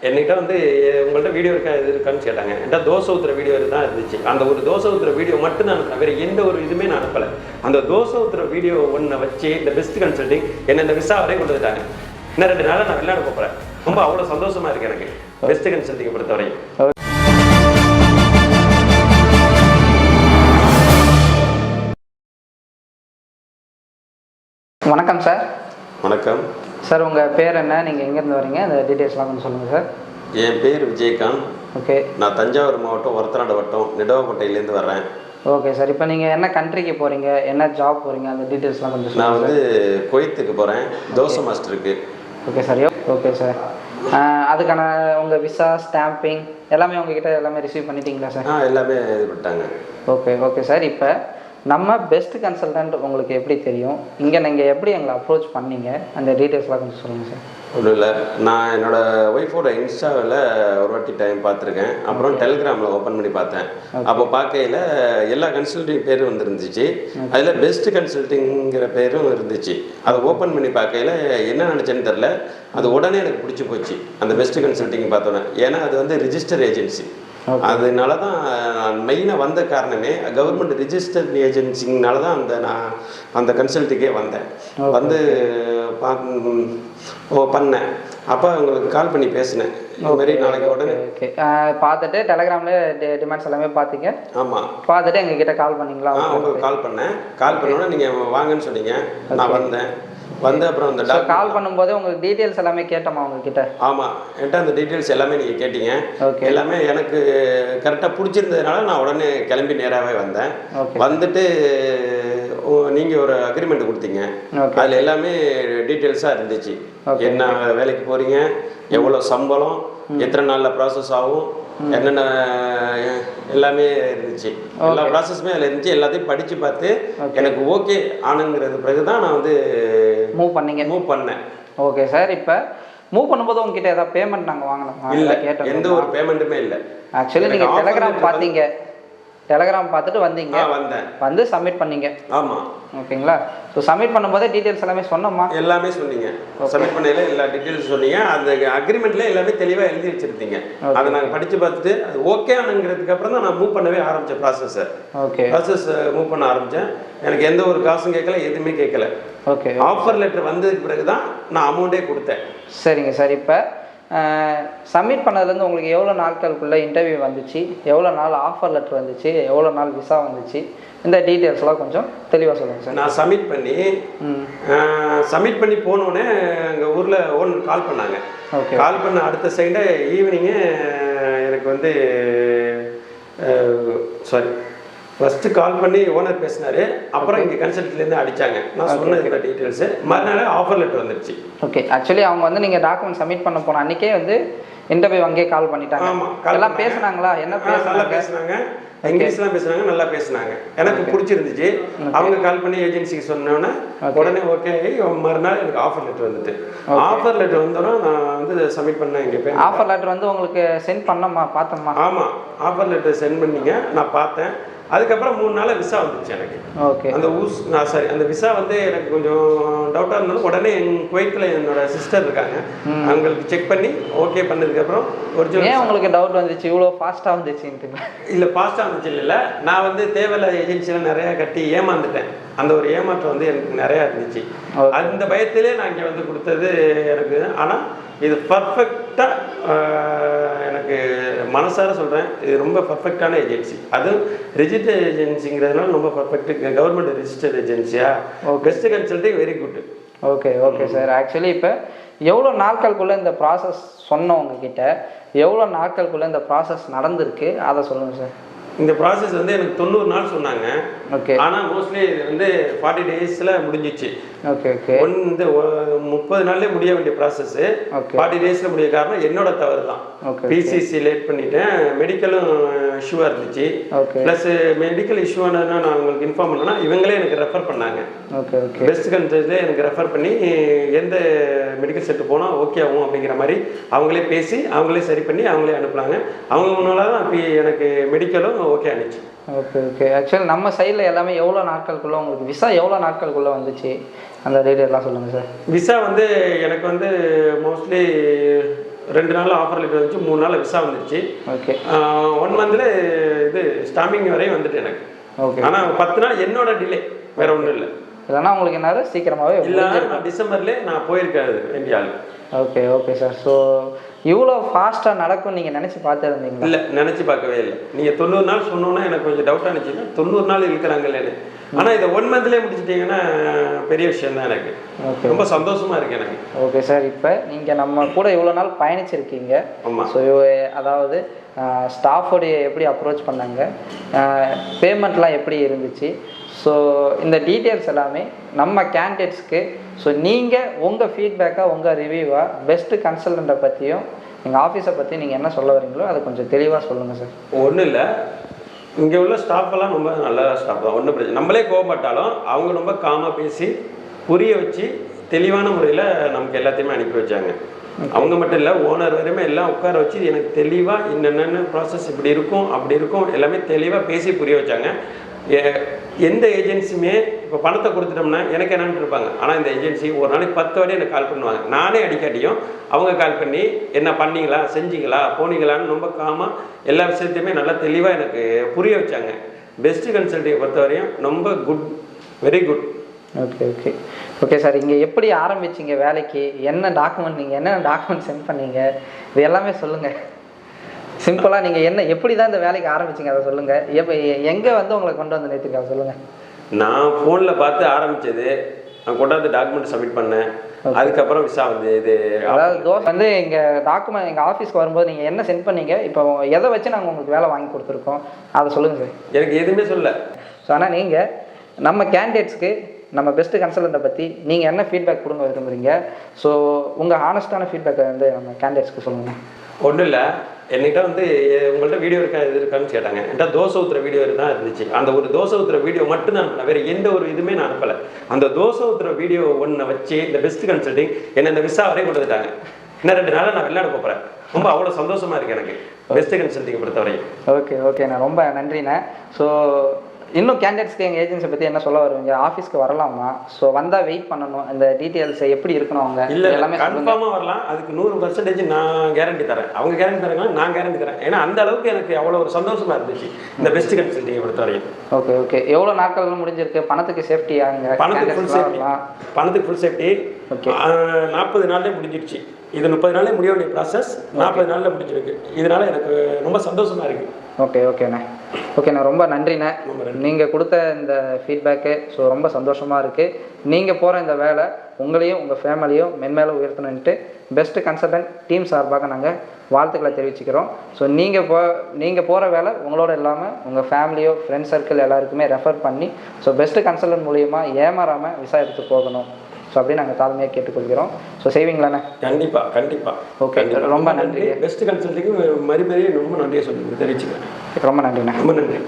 என்கிட்ட வந்து உங்கள்கிட்ட வீடியோ இருக்கா இது இருக்கான்னு கேட்டாங்க. என்கிட்ட தோசை ஊற்றுற வீடியோ தான் இருந்துச்சு. அந்த ஒரு தோசை ஊற்றுற வீடியோ மட்டும் தான் அனுப்பினேன், வேறு எந்த ஒரு இதுவுமே நான் அனுப்பலை. அந்த தோசை ஊற்றுற வீடியோ ஒன்றை வச்சு இந்த பெஸ்ட் கன்சல்டிங் என்ன இந்த விசா வரையும் கொண்டு வந்துட்டாங்க. இன்னும் 2 நாளில் நான் வெளிநாடு போகிறேன். ரொம்ப அவ்வளோ சந்தோஷமாக இருக்குது எனக்கு பெஸ்ட் கன்சல்டிங்கை பொறுத்தவரையும். வணக்கம் சார். வணக்கம் சார், உங்கள் பேர் என்ன, நீங்கள் எங்கேருந்து வரீங்க, அந்த டீட்டெயில்ஸ்லாம் கொஞ்சம் சொல்லுங்கள் சார். என் பேர் விஜயகாந்த். ஓகே. நான் தஞ்சாவூர் மாவட்டம் ஒரத்தநாடு வட்டம் நெடுவாக்கோட்டையிலேருந்து வர்றேன். Okay sir. இப்போ நீங்கள் என்ன கண்ட்ரிக்கு போகிறீங்க, என்ன ஜாப் போகிறீங்க, அந்த டீட்டெயில்ஸ்லாம் கொஞ்சம் சொல்லுங்கள். நான் வந்து குவைத்துக்கு போகிறேன், தோசை மாஸ்டருக்கு. Okay sir. Okay sir. அதுக்கான உங்கள் விசா ஸ்டாம்பிங் எல்லாமே உங்ககிட்ட எல்லாமே ரிசீவ் பண்ணிட்டீங்களா சார்? எல்லாமே இது பண்ணிட்டாங்க. Okay okay sir. இப்போ நம்ம பெஸ்ட் கன்சல்டன்ட் உங்களுக்கு எப்படி தெரியும், இங்கே நீங்கள் எப்படி எங்களை அப்ரோச் பண்ணீங்க, அந்த டீட்டெயில்ஸ்லாம் கொஞ்சம் சொல்லுங்கள் சார். ஒன்றும் இல்லை, நான் என்னோடய ஒய்ஃபோட இன்ஸ்டாவில் ஒரு வாட்டி டைம் பார்த்துருக்கேன். அப்புறம் டெலிகிராமில் ஓப்பன் பண்ணி பார்த்தேன். அப்போ பார்க்கையில் எல்லா கன்சல்டிங் பேரும் வந்துருந்துச்சு. அதில் பெஸ்ட் கன்சல்டிங்கிற பேரும் இருந்துச்சு. அதை ஓப்பன் பண்ணி பார்க்கையில் என்ன நினச்சேன்னு தெரில, அது உடனே எனக்கு பிடிச்சி போச்சு அந்த பெஸ்ட் கன்சல்டிங் பார்த்தோன்னே. ஏன்னா அது வந்து ரிஜிஸ்டர் ஏஜென்சி. அதனால தான் நான் மெயினாக வந்த காரணமே கவர்மெண்ட் ரிஜிஸ்டர்ட் ஏஜென்சிங்கனால தான் நான் அந்த கன்சல்ட்டுக்கே வந்தேன். வந்து பண்ணேன். அப்போ அவங்களுக்கு கால் பண்ணி பேசினேன், இந்த மாதிரி நாளைக்கு உடனே பார்த்துட்டு டெலிகிராமில் டிமாண்ட்ஸ் எல்லாமே பார்த்தீங்க. ஆமாம், பார்த்துட்டு எங்ககிட்ட கால் பண்ணிங்களா? உங்களுக்கு கால் பண்ணேன். கால் பண்ணோன்னே நீங்கள் வாங்கன்னு சொன்னீங்க. நான் வந்தேன். வந்து அப்புறம் அந்த கால் பண்ணும்போது உங்களுக்கு டீட்டெயில்ஸ் எல்லாமே கேட்டோமா உங்ககிட்ட? ஆமாம், என்கிட்ட அந்த டீட்டெயில்ஸ் எல்லாமே நீங்கள் கேட்டீங்க. எல்லாமே எனக்கு கரெக்டாக பிடிச்சிருந்ததுனால நான் உடனே கிளம்பி நேராகவே வந்தேன். வந்துட்டு நீங்கள் ஒரு அக்ரிமெண்ட் கொடுத்தீங்க. அதில் எல்லாமே டீட்டெயில்ஸாக இருந்துச்சு. என்ன வேலைக்கு போகிறீங்க, எவ்வளோ சம்பளம், எத்தனை நாளில் ப்ராசஸ் ஆகும், என்னென்ன எல்லாமே இருந்துச்சு. எல்லா ப்ராசஸுமே அதில் இருந்துச்சு. எல்லாத்தையும் படித்து பார்த்து எனக்கு ஓகே ஆனுங்கிறது பிறகு தான் நான் வந்து மூவ் பண்ணேன். Okay sir. இப்போ மூவ் பண்ணும்போது உங்ககிட்ட ஏதாவது பேமெண்ட் நாங்கள் வாங்கினோம்? இல்லை, எந்த ஒரு பேமெண்ட்டுமே இல்லை. ஆக்சுவலி நீங்கள் டெலிகிராம் பார்த்தீங்க, டெலிகிராம் பார்த்துட்டு வந்தீங்க. வந்தேன், வந்து சப்மிட் பண்ணீங்க. ஆமாம், ஓகேங்களா. ஸோ சப்மிட் பண்ணும்போதே டீட்டெயில்ஸ் எல்லாமே சொன்னோமா? எல்லாமே சொன்னீங்க. சப்மிட் பண்ணையில எல்லா டீட்டெயில்ஸ் சொன்னீங்க. அந்த அக்ரிமெண்ட்ல எல்லாமே தெளிவாக எழுதி வச்சிருந்தீங்க. அதை நாங்கள் படித்து பார்த்துட்டு அது ஓகே ஆனுங்கிறதுக்கு அப்புறம் தான் நான் மூவ் பண்ணவே ஆரம்பித்தேன். ப்ராசஸ் மூவ் பண்ண ஆரம்பித்தேன். எனக்கு எந்த ஒரு காசும் கேட்கல, எதுவுமே கேட்கல. ஓகே. ஆஃபர் லெட்டர் வந்ததுக்கு பிறகு தான் நான் அமௌண்ட்டே கொடுத்தேன். சரிங்க சார். இப்போ சப்மிட் பண்ணதுலேருந்து உங்களுக்கு எவ்வளோ நாட்களுக்குள்ளே இன்டர்வியூ வந்துச்சு, எவ்வளோ நாள் ஆஃபர் லெட்டர் வந்துச்சு, எவ்வளோ நாள் விசா வந்துச்சு, இந்த டீட்டெயில்ஸ்லாம் கொஞ்சம் தெளிவாக சொல்லுங்கள் சார். நான் சப்மிட் பண்ணி போனோடனே எங்கள் ஊரில் ஓனர் கால் பண்ணாங்க. கால் பண்ண அடுத்த செகண்டே ஈவினிங்கு எனக்கு வந்து ஃபஸ்ட்டு கால் பண்ணி ஓனர் பேசினார். அப்புறம் இங்கே கன்சல்ட்லேருந்து அடித்தாங்க. நான் சொன்னது டீட்டெயில்ஸு மறுநாள் ஆஃபர் லெட்டர் வந்துடுச்சு. ஓகே. ஆக்சுவலி அவங்க வந்து நீங்கள் டாக்குமெண்ட் சப்மிட் பண்ண போன அன்றைக்கே வந்து இன்டர்வியூ அங்கேயே கால் பண்ணிட்டாங்க. ஆமாம், எல்லாம் பேசுனாங்களா? என்ன நல்லா பேசுனாங்க, இங்கிலீஷ்லாம் பேசுனாங்க, நல்லா பேசுனாங்க. எனக்கு பிடிச்சிருந்துச்சு. அவங்க கால் பண்ணி ஏஜென்சிக்கு சொன்னோன்னே உடனே ஓகே, மறுநாள் எனக்கு ஆஃபர் லெட்டர் வந்துட்டு. ஆஃபர் லெட்டர் வந்தோன்னா நான் வந்து சப்மிட் பண்ணேன். இங்கே போய் ஆஃபர் லெட்டர் வந்து உங்களுக்கு சென்ட் பண்ணோமா, பார்த்தோமா? ஆமாம், ஆஃபர் லெட்டர் சென்ட் பண்ணீங்க, நான் பார்த்தேன். அதுக்கப்புறம் 3 நாள் விசா வந்துச்சு எனக்கு. ஓகே. அந்த விசா வந்து எனக்கு கொஞ்சம் டவுட்டாக இருந்தது. உடனே குவைத்தில் என்னோட சிஸ்டர் இருக்காங்க, அவங்களுக்கு செக் பண்ணி ஓகே பண்ணதுக்கப்புறம் ஒரிஜினல். உங்களுக்கு டவுட் வந்துச்சு இவ்வளோ ஃபாஸ்ட்டாக வந்துச்சுன்ட்டு? இல்லை, ஃபாஸ்ட்டாக வந்துச்சு இல்லை, நான் வந்து தேவையில்லாத ஏஜென்சியில் நிறையா கட்டி ஏமாந்துட்டேன். அந்த ஒரு ஏமாற்றம் வந்து எனக்கு நிறையா இருந்துச்சு. அந்த பயத்திலே நான் இங்கே வந்து கொடுத்தது எனக்கு. ஆனால் இது பர்ஃபெக்டாக எனக்கு மனசார சொல்கிறேன், இது ரொம்ப பர்ஃபெக்டான ஏஜென்சி. அதுவும் ரிஜிஸ்டர் ஏஜென்சிங்கிறதுனால ரொம்ப பர்ஃபெக்ட். கவர்மெண்ட் ரிஜிஸ்டர் ஏஜென்சியா, best consulting, very good. Okay okay sir. Actually இப்போ எவ்வளோ நாட்களுக்குள்ளே இந்த ப்ராசஸ் சொன்னவங்க கிட்ட எவ்வளோ நாட்களுக்குள்ளே இந்த ப்ராசஸ் நடந்திருக்கு, அதை சொல்லுங்கள் சார். இந்த ப்ராசஸ் வந்து எனக்கு 90 நாள் சொன்னாங்க. ஓகே. ஆனால் மோஸ்ட்லி இது வந்து 40 டேஸில் முடிஞ்சிச்சு. Okay okay. 30 நாள்லேயே முடிய வேண்டிய ப்ராசஸ்ஸு 40 டேஸில் முடிய காரணம் என்னோட தவறு தான். பிசிசி லேட் பண்ணிட்டேன். மெடிக்கலும் இஷ்யூவாக இருந்துச்சு. ப்ளஸ் மெடிக்கல் இஷ்யூவானு நான் உங்களுக்கு இன்ஃபார்ம் பண்ணேன்னா இவங்களே எனக்கு ரெஃபர் பண்ணாங்க. Okay okay. பெஸ்ட் கன்சல்ட்லேயே எனக்கு ரெஃபர் பண்ணி எந்த மெடிக்கல் செட்டு போனால் ஓகே ஆகும் அப்படிங்கிற மாதிரி அவங்களே பேசி அவங்களே சரி பண்ணி அவங்களே அனுப்புனாங்க. அவங்க முன்னால் தான் எனக்கு மெடிக்கலும் ஓகே ஆனிச்சு. Okay okay. ஆக்சுவலி நம்ம சைடில் எல்லாமே எவ்வளோ நாட்களுக்குள்ளே உங்களுக்கு விசா எவ்வளோ நாட்களுக்குள்ளே வந்துச்சு, அந்த டீட்டெயிலாம் சொல்லுங்கள் சார். விசா வந்து எனக்கு வந்து மோஸ்ட்லி 2 நாள் ஆஃபர் லெட்டர் வந்துச்சு, 3 நாள் விசா வந்துருச்சு. ஓகே. 1 மந்த்ல இது ஸ்டாம்பிங் வரையும் வந்துட்டு எனக்கு. ஓகே. ஆனால் 10 நாள் என்னோட டிலே, வேற ஒன்றும் இல்லை. இல்லைன்னா உங்களுக்கு என்ன சீக்கிரமாகவே இல்லை, நான் டிசம்பர்லேயே நான் போயிருக்காது வேண்டிய ஆள். Okay okay sir. ஸோ இவ்வளோ ஃபாஸ்ட்டாக நடக்கும் நீங்கள் நினச்சி பார்த்துருந்தீங்களா? இல்லை, நினச்சி பார்க்கவே இல்லை. நீங்கள் 90 நாள் சொன்னோன்னா எனக்கு கொஞ்சம் டவுட்டாக இருந்துச்சுன்னா 90 நாள் இருக்கிறாங்கல்ல. ஆனால் இதை 1 மந்த்லேயே முடிச்சிட்டிங்கன்னா பெரிய விஷயம் தான் எனக்கு. ஓகே, ரொம்ப சந்தோஷமாக இருக்குது எனக்கு. Okay sir. இப்போ நீங்கள் நம்ம கூட இவ்வளோ நாள் பயணிச்சிருக்கீங்க. ஆமாம். ஸோ அதாவது ஸ்டாஃபோடைய எப்படி அப்ரோச் பண்ணாங்க, பேமெண்ட்லாம் எப்படி இருந்துச்சு, ஸோ இந்த டீட்டெயில்ஸ் எல்லாமே நம்ம கேண்டிடேட்ஸ்க்கு, ஸோ நீங்கள் உங்கள் ஃபீட்பேக்காக, உங்கள் ரிவ்யூவாக பெஸ்ட்டு கன்சல்டண்ட்டை பற்றியும் எங்கள் ஆஃபீஸை பற்றி நீங்கள் என்ன சொல்ல வரீங்களோ அதை கொஞ்சம் தெளிவாக சொல்லுங்கள் சார். ஒன்றும் இல்லை, இங்கே உள்ள ஸ்டாஃபெல்லாம் ரொம்ப நல்ல ஸ்டாஃப் தான், ஒன்றும் பிரச்சனை. நம்மளே கோவப்பட்டாலும் அவங்க ரொம்ப காமாக பேசி புரிய வச்சு தெளிவான முறையில் நமக்கு எல்லாத்தையுமே அனுப்பி வச்சாங்க. அவங்க மட்டும் இல்லை, ஓனர் வரையுமே எல்லாம் உட்கார வச்சு எனக்கு தெளிவாக என்னென்ன ப்ராசஸ் இப்படி இருக்கும் அப்படி இருக்கும் எல்லாமே தெளிவாக பேசி புரிய வச்சாங்க. எந்த ஏஜென்சியுமே இப்போ பணத்தை கொடுத்துட்டோம்னா எனக்கு என்னன்னு இருப்பாங்க. ஆனால் இந்த ஏஜென்சி ஒரு நாளைக்கு 10 வாட்டி எனக்கு கால் பண்ணுவாங்க. நானே அடிக்காட்டியும் அவங்க கால் பண்ணி என்ன பண்ணீங்களா, செஞ்சீங்களா, போனீங்களான்னு ரொம்ப காமாக எல்லா விஷயத்தையுமே நல்லா தெளிவாக எனக்கு புரிய வச்சாங்க. பெஸ்ட்டு கன்சல்ட்டிங்கை பொறுத்தவரையும் ரொம்ப good, very good. Okay okay okay sir. இங்கே எப்படி ஆரம்பிச்சிங்க வேலைக்கு, என்ன டாக்குமெண்ட், நீங்கள் என்னென்ன டாக்குமெண்ட் சென்ட் பண்ணீங்க, இது எல்லாமே சொல்லுங்கள். சிம்பிளாக நீங்கள் என்ன எப்படி தான் இந்த வேலைக்கு ஆரம்பிச்சிங்க அதை சொல்லுங்கள். எப்போ எங்கே வந்து உங்களை கொண்டு வந்து நிறுத்திருக்கா சொல்லுங்கள். நான் ஃபோனில் பார்த்து ஆரம்பித்தது, நான் கொண்டாந்து டாக்குமெண்ட் சப்மிட் பண்ணேன். அதுக்கப்புறம் விசா வந்து இது அதாவது தோசை வந்து எங்கள் டாக்குமெண்ட் எங்கள் ஆஃபீஸ்க்கு வரும்போது நீங்கள் என்ன சென்ட் பண்ணீங்க, இப்போ எதை வச்சு நாங்கள் உங்களுக்கு வேலை வாங்கி கொடுத்துருக்கோம் அதை சொல்லுங்கள் சார். எனக்கு எதுவுமே சொல்ல. ஸோ ஆனால் நீங்கள் நம்ம கேண்டிடேட்ஸ்க்கு நம்ம பெஸ்ட்டு கன்சல்டண்ட்டை பற்றி நீங்கள் என்ன ஃபீட்பேக் கொடுங்க விரும்புகிறீங்க, ஸோ உங்கள் ஹானஸ்டான ஃபீட்பேக்கை வந்து நம்ம கேண்டிடேட்ஸ்க்கு சொல்லுங்கள். ஒன்றும் இல்லை, என்கிட்ட வந்து உங்கள்கிட்ட வீடியோ இருக்கா இது இருக்கான்னு கேட்டாங்க. என்கிட்ட தோசை ஊற்றுற வீடியோ தான் இருந்துச்சு. அந்த ஒரு தோசை ஊற்றுற வீடியோ மட்டும் தான் அனுப்பினேன், வேறு எந்த ஒரு இதுவுமே நான் அனுப்பலை. அந்த தோசை ஊற்றுற வீடியோ ஒன்றை வச்சு இந்த பெஸ்ட் கன்சல்டிங் என்னை இந்த விசா வரையும் கொண்டு வந்துட்டாங்க. இன்னும் 2 நாளில் நான் வெளிநாடு போகிறேன். ரொம்ப அவ்வளோ சந்தோஷமாக இருக்குது எனக்கு பெஸ்ட்டு கன்சல்டிங்கை பொறுத்தவரையும். ஓகே ஓகேண்ணா, ரொம்ப நன்றிண்ணே. ஸோ இன்னும் கேண்டிடேட்ஸ்க்கு எங்கள் ஏஜென்சியை பற்றி என்ன சொல்ல வருவீங்க, ஆஃபீஸ்க்கு வரலாமா, ஸோ வந்தால் வெயிட் பண்ணணும், இந்த டீட்டெயில்ஸை எப்படி இருக்கணும் அவங்க இல்லை எல்லாமே கன்ஃபார்மாக வரலாம். அதுக்கு 100% நான் கேரண்டி தரேன். அவங்க கேரண்டி தராங்களா, நான் கேரண்டி தரேன். ஏன்னா அந்த அளவுக்கு எனக்கு அவ்வளோ ஒரு சந்தோஷமாக இருந்துச்சு இந்த பெஸ்ட் கன்சல்டிங்கை பொறுத்தவரையும். Okay okay. எவ்வளோ நாட்கள் முடிஞ்சிருக்கு, பணத்துக்கு சேஃப்டி ஆகுங்க, பணத்துக்கு ஃபுல் சேஃப்டி, பணத்துக்கு ஃபுல் சேஃப்டி. ஓகே, 40 நாள்லேயே முடிஞ்சிருச்சு. இது 30 நாளே முடிய வேண்டிய ப்ராசஸ் 40 நாளில் முடிஞ்சிருக்கு. இதனால எனக்கு ரொம்ப சந்தோஷமாக இருக்குது. ஓகே ஓகேண்ணே. ஓகேண்ணா, ரொம்ப நன்றிண்ணே. நீங்கள் கொடுத்த இந்த ஃபீட்பேக்கு ஸோ ரொம்ப சந்தோஷமாக இருக்குது. நீங்கள் போகிற இந்த வேலை உங்களையும் உங்கள் ஃபேமிலியும் மென்மேலும் உயர்த்தணுன்ட்டு பெஸ்ட்டு கன்சல்டன்ட் டீம் சார்பாக நாங்கள் வாழ்த்துக்களை தெரிவிச்சுக்கிறோம். ஸோ நீங்கள் போகிற வேலை உங்களோட இல்லாமல் உங்கள் ஃபேமிலியோ ஃப்ரெண்ட்ஸ் சர்க்கிள் எல்லாருக்குமே ரெஃபர் பண்ணி ஸோ பெஸ்ட்டு கன்சல்டன்ட் மூலிமா ஏமாறாமல் விசா எடுத்து போகணும். ஸோ அப்படின்னு நாங்கள் தாழ்மையாக கேட்டுக்கொள்கிறோம். ஸோ செய்வீங்களாண்ணே? கண்டிப்பாக கண்டிப்பாக. ஓகே, ரொம்ப நன்றி. பெஸ்ட் கன்சல்டிங்கு மறுபடியும் ரொம்ப நன்றியை சொல்லி தெரிவிச்சுக்கிறேன். ரொம்ப நன்றிண்ணே. ரொம்ப நன்றி.